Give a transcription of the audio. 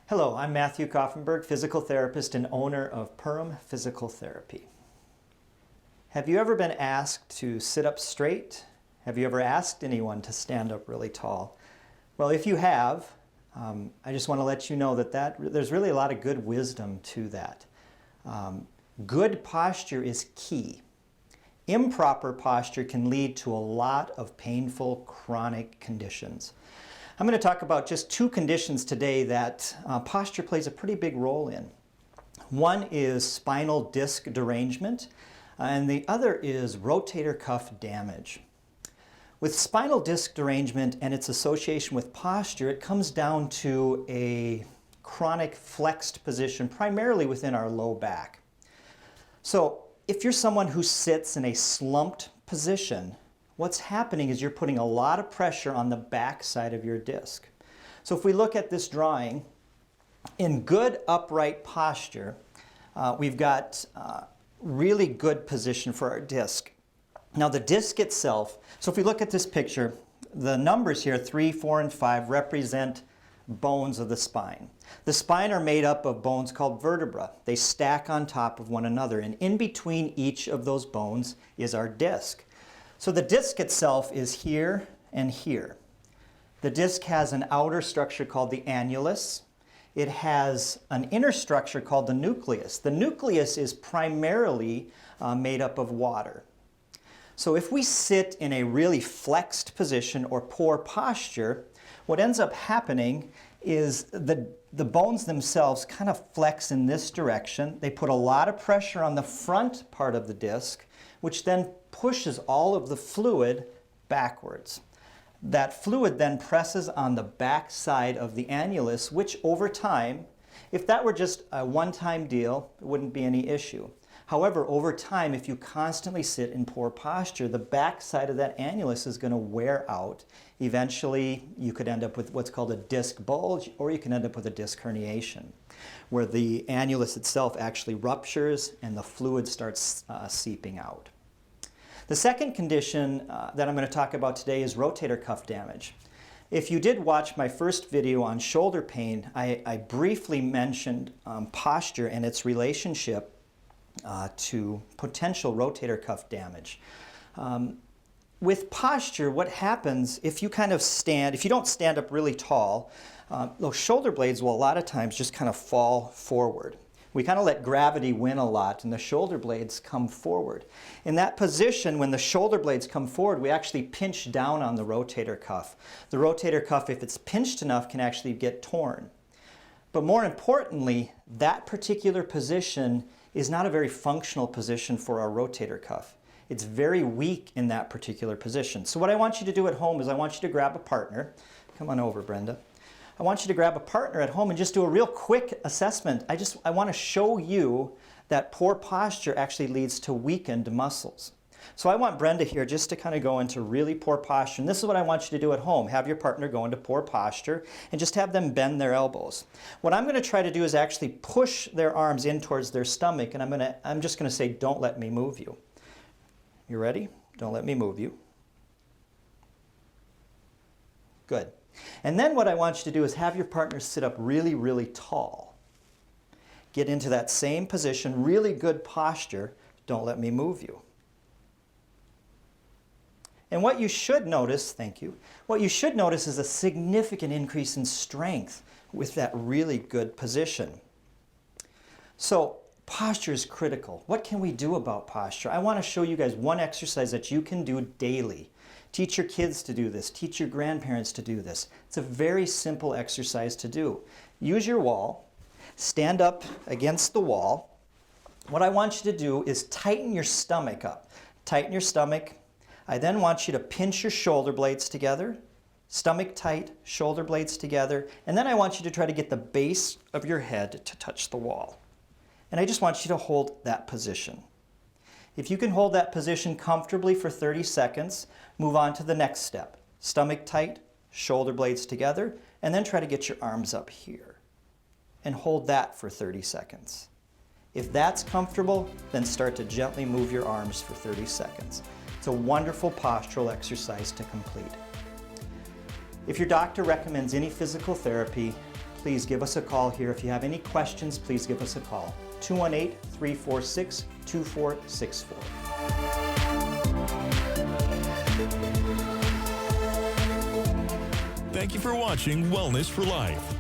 Hello, I'm Matthew Kaufenberg, physical therapist and owner of Perham Physical Therapy. Have you ever been asked to sit up straight? Have you ever asked anyone to stand up really tall? Well, if you have, I just want to let you know that there's really a lot of good wisdom to that. Good posture is key. Improper posture can lead to a lot of painful chronic conditions. I'm going to talk about just two conditions today that posture plays a pretty big role in. One is spinal disc derangement, and the other is rotator cuff damage. With spinal disc derangement and its association with posture, it comes down to a chronic flexed position, primarily within our low back. So if you're someone who sits in a slumped position, what's happening is you're putting a lot of pressure on the back side of your disc. So if we look at this drawing, in good upright posture, we've got really good position for our disc. Now the disc itself, so if we look at this picture, the numbers here, 3, 4, and 5, represent bones of the spine. The spine are made up of bones called vertebra. They stack on top of one another, and in between each of those bones is our disc. So the disc itself is here and here. The disc has an outer structure called the annulus. It has an inner structure called the nucleus. The nucleus is primarily made up of water. So if we sit in a really flexed position or poor posture, what ends up happening is the bones themselves kind of flex in this direction. They put a lot of pressure on the front part of the disc, which then pushes all of the fluid backwards. That fluid then presses on the back side of the annulus, which over time, if that were just a one-time deal, it wouldn't be any issue. However, over time, if you constantly sit in poor posture, the back side of that annulus is going to wear out. Eventually, you could end up with what's called a disc bulge, or you can end up with a disc herniation, where the annulus itself actually ruptures and the fluid starts seeping out. The second condition that I'm going to talk about today is rotator cuff damage. If you did watch my first video on shoulder pain, I briefly mentioned posture and its relationship to potential rotator cuff damage. With posture, what happens if you kind of stand, if you don't stand up really tall, those shoulder blades will a lot of times just kind of fall forward. We kind of let gravity win a lot and the shoulder blades come forward. In that position, when the shoulder blades come forward, we actually pinch down on the rotator cuff. The rotator cuff, if it's pinched enough, can actually get torn. But more importantly, that particular position is not a very functional position for our rotator cuff. It's very weak in that particular position. So what I want you to do at home is I want you to grab a partner. Come on over, Brenda. I want you to grab a partner at home and just do a real quick assessment. I want to show you that poor posture actually leads to weakened muscles. So I want Brenda here just to kind of go into really poor posture. And this is what I want you to do at home. Have your partner go into poor posture and just have them bend their elbows. What I'm going to try to do is actually push their arms in towards their stomach, and I'm just going to say, don't let me move you. You ready? Don't let me move you. Good. And then what I want you to do is have your partner sit up really, really tall. Get into that same position, really good posture. Don't let me move you. And what you should notice, thank you, what you should notice is a significant increase in strength with that really good position. So posture is critical. What can we do about posture? I want to show you guys one exercise that you can do daily. Teach your kids to do this. Teach your grandparents to do this. It's a very simple exercise to do. Use your wall. Stand up against the wall. What I want you to do is tighten your stomach up. Tighten your stomach. I then want you to pinch your shoulder blades together. Stomach tight, shoulder blades together. And then I want you to try to get the base of your head to touch the wall. And I just want you to hold that position. If you can hold that position comfortably for 30 seconds, move on to the next step. Stomach tight, shoulder blades together, and then try to get your arms up here. And hold that for 30 seconds. If that's comfortable, then start to gently move your arms for 30 seconds. It's a wonderful postural exercise to complete. If your doctor recommends any physical therapy, please give us a call here. If you have any questions, please give us a call. 218-346-2464. Thank you for watching Wellness for Life.